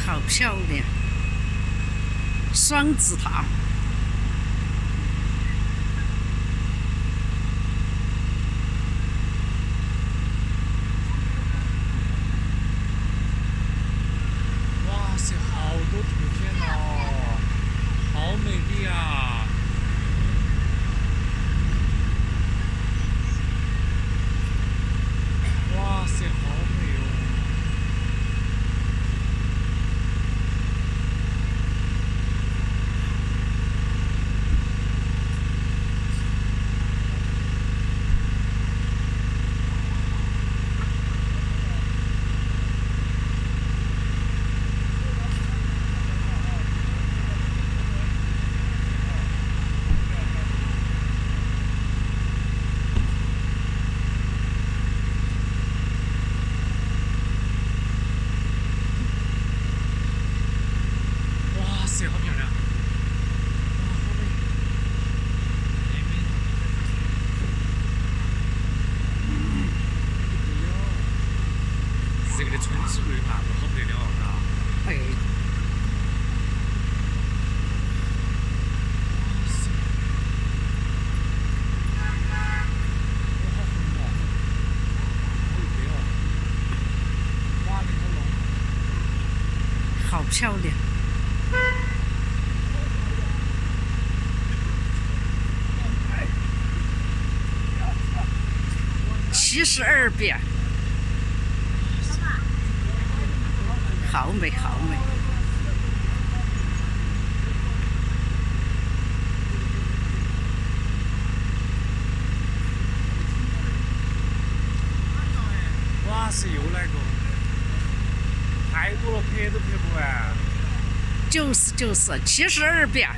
好漂亮，双子塔。哇塞，好多图片哦，好美丽啊！哇塞，好美哦！哇塞，好漂亮！哇，好美！美美的。这个的春熙路的话，都好不得了，嘎。哎，哇塞！哇，好红哦！好有德哦！哇，你好浓。好漂亮。72遍，好美好美。哇塞，又来个，太多了，拍都拍不完。就是72遍。